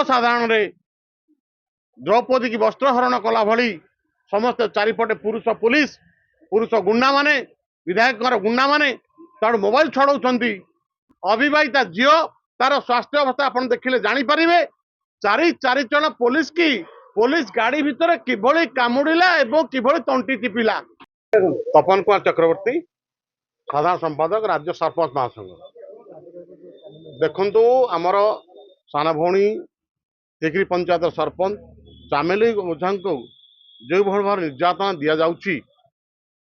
साधारण द्रौपदी की वस्त्रहरण कला भली समस्त चारिपटे पुरुष पुलिस पुरुष गुंडा माने विधायक गुंडा माने तार मोबाइल छड़ाउछंती। अविवाहिता झील तार स्वास्थ्य अवस्था आप देखिले जानीपारे। चारि जन पुलिस की पुलिस गाड़ी भितर किभली कामुड़िला एवं किभली तंटी टिपिला। तपन कुमार चक्रवर्ती, साधारण संपादक, राज्य सरपंच महासंघ। देखु आमर सान भौणी टेकरी पंचायत सरपंच चामेली ओझा को जो भाव निर्यातना दि जाउछि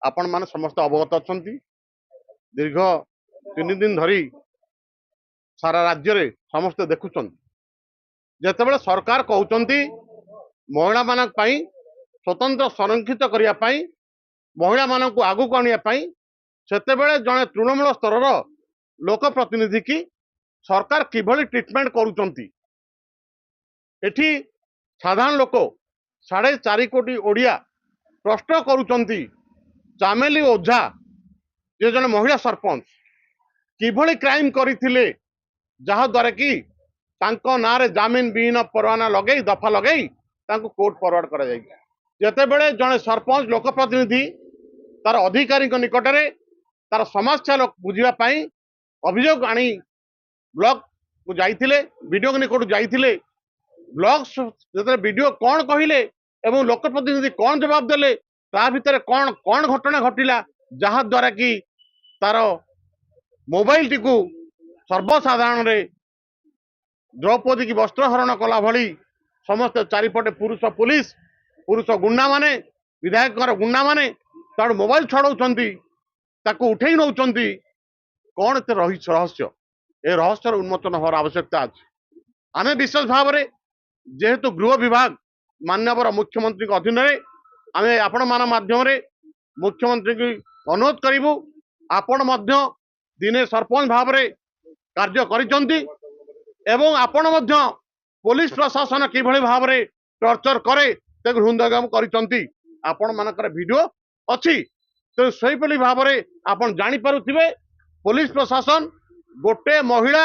आपण माने समस्त अवगत अछंती। दीर्घ 3 दिन धरी सारा राज्य रे समस्त देखुछन जेतेबेले सरकार कहउचंती महिला मानक पई स्वतंत्र संरक्षित करिया पई महिला मानक को आगु आनिया पई सेतेबेले जने तृणमूल स्तर लोक प्रतिनिधि की सरकार किभली ट्रीटमेंट करूचंती। एठी साधारण लोक 4.5 कोटी ओडिया प्रश्न करूचंती चामेली ओझा जे जने महिला सरपंच किभली क्राइम करिथिले जहा द्वारा कि तांको नारे जामीन विहीन परवाना लगे दफा लगे तांको कोर्ट फॉरवर्ड करा जाय। जेतेबेले जने सरपंच लोक प्रतिनिधि तार अधिकारी निकट में तार समस्या बुझा अभियोग आनी ब्लॉक को जाइथिले वीडियो निकट जाइथिले ब्लॉक जो वीडियो कौन कहले एवं लोक प्रतिनिधि कौन जवाब देले ता भितर कौन कौन घटना घटिला जहा द्वारा कि तार मोबाइल टी को सर्वसाधारण रे द्रौपदी की वस्त्रहरण कला भली समस्त चारिपटे पुरुष पुलिस पुरुष गुंडा माने विधायक गुंडा माने तार मोबाइल छड़ाउछंती ताको उठेई नउछंती। कौन एते रहस्य ए रहस्यर उन्मोचन होवार आवश्यकता अछि। आमे विशेष भाव में जेहेतु गृह विभाग माननीय मुख्यमंत्री अधीन आमे आपण मान माध्यम रे मुख्यमंत्री की अनुरोध करिबु आपण मध्य दिने सरपंच भाव में कार्य करिसंती एवं आपण मध्य पुलिस प्रशासन किभली भाव में टर्चर करे ते हृदयगम करिसंती। आपण मानकर वीडियो अछि तो सही भाव में आपण जानि पारुथिबे पुलिस प्रशासन गोटे महिला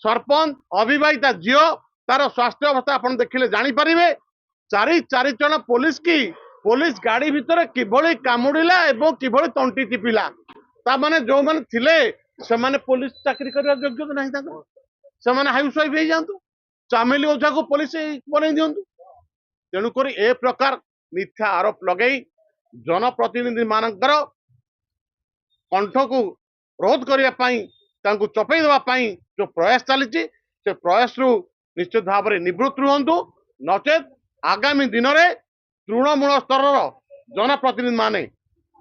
सरपंच अविवाहिता झील तार स्वास्थ्य अवस्था आप देखिले जानीपारे। चारि जन पुलिस की पुलिस गाड़ी भितर किभली कामुड़िला एवं किभली तंटी टिपिला। ता माने जो माने थिले से माने पुलिस चाकरी करबा योग्य नहीं ताको से माने हाउस वाइफ हे जांतु चामेली ओझा को पुलिस बनै दियंतु। तेणु करी ए प्रकार मिथ्या आरोप लगई जनप्रतिनिधि मानकर कंठ को रोध करिया पई तांको चपई देवा पई जो प्रयास चली से प्रयास रु निश्चित भाव में निवृत्त रुहंतु नचेत आगामी दिन में तृणमूल स्तर जनप्रतिनिधि माने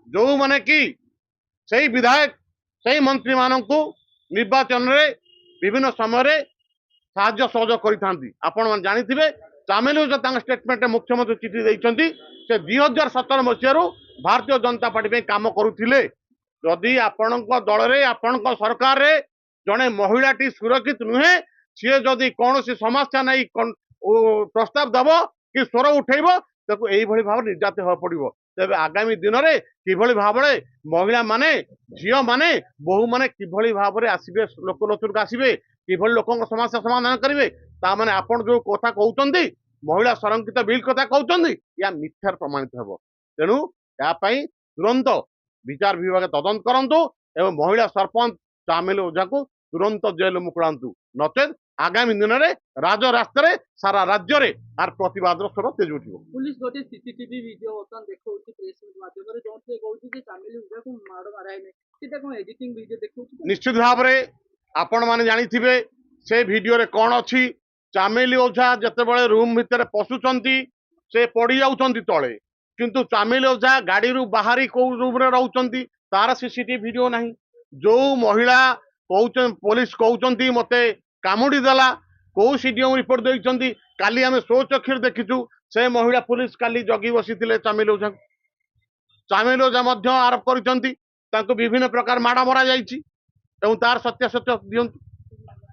जो माने कि सही विधायक सही मंत्री मानू निर्वाचन रे विभिन्न समय साहाय्य सहयोग करिथांती। आपण मन जानिथिबे चामेली ओझा स्टेटमेंट मुख्यमंत्री चिठी देइछंती से 2017 मसीह भारतीय जनता पार्टी पे काम करुथिले। जदि आपणक दल रे आपणक सरकार रे जने महिलाटी सुरक्षित नुहे सी जदि कौन समस्या नहीं प्रस्ताव दब कि स्वर उठेब ताको एई भली भाव निर्यात हो पड़िबो। तेबे आगामी दिन में किभली भाव में महिला माने झील माने बहु माने किभली भाव में आसबे लोकलोचन आसबे किभली लोकों समस्या समाधान करेंगे ता माने आपण जो कथा कहउचंदी महिला संरक्षित बिल कथा कहउचंदी या मिथ्यार प्रमाणित हेबो। तेणु या पई तुरंत विचार विभाग तदंत करंतु एवं महिला सरपंच चामेली ओझा को तुरंत जेल मुकुड़ातु नचेत आगामी दिन में राजरास्ता सारा राज्य रे आर प्रतिवाद स्वर तेज उठिबो। पुलिस गोटे सीसीटीवी वीडियो बर्तन देखौछि प्रेस माध्यम रे जों से कहउछि जे चामेली ओझा को मार माराय नै सेटा कोन एडिटिंग वीडियो देखौछि। निश्चित भाव में आपण माने जानिथिबे से वीडियो रे कोन अछि चामेली ओझा जतेबेले रूम भितर पसुचंती से पड़ी जाउचंती तळे किंतु चामेली ओझा गाड़ी रु बाहरी को रूम रे रहउचंती तार सीसीटीवी वीडियो नाही। जो महिला पुलिस कहउचंती मते कामुड़ी देला को सीडीएम रिपोर्ट देइचंती काली आमे सोचक्षुर देखिछु से महिला पुलिस काली जगी बसिथिले चामेली ओझा। चामेली ओझा मध्य आरोप करिसंती तांको विभिन्न प्रकार माड़ा मरा जाइछि एवं तार सत्य दियंतु।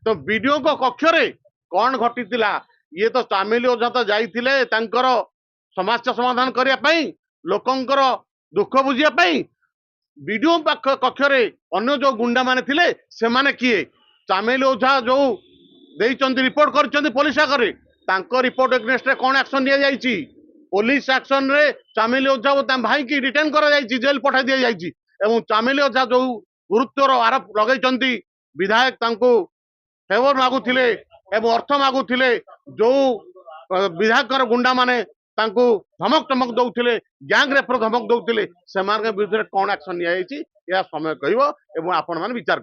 तो वीडियो को कक्ष रे कौन घटितिला ये तो चामेली ओझा तो जाइथिले तांकर समस्या समाधान करिया पई लोकंकर दुख बुझिया पई वीडियो कक्ष रे अन्य जो गुंडा माने थिले से माने किए चामेली ओझा जो देइचंती रिपोर्ट करचंती पुलिस आगरे तांको रिपोर्ट एग्नेस्ट रे कोन एक्शन लिया जायछि पुलिस एक्शन रे चामेली ओझा और तां भाई की रिटेन करा जायछि जेल पठा दिया जायछि एवं चामेली ओझा जो गुरुत्वर आरोप लगैछन्ति विधायक तांको फेवर मागुथिले एवं अर्थ मागुथिले जो विधायक गुंडा माने तांको धमक टमक दउथिले गैंग रेपर धमक दउथिले सेमान विरुद्ध कोन एक्शन लिया जायछि या समय कहबो एवं आपण मान विचार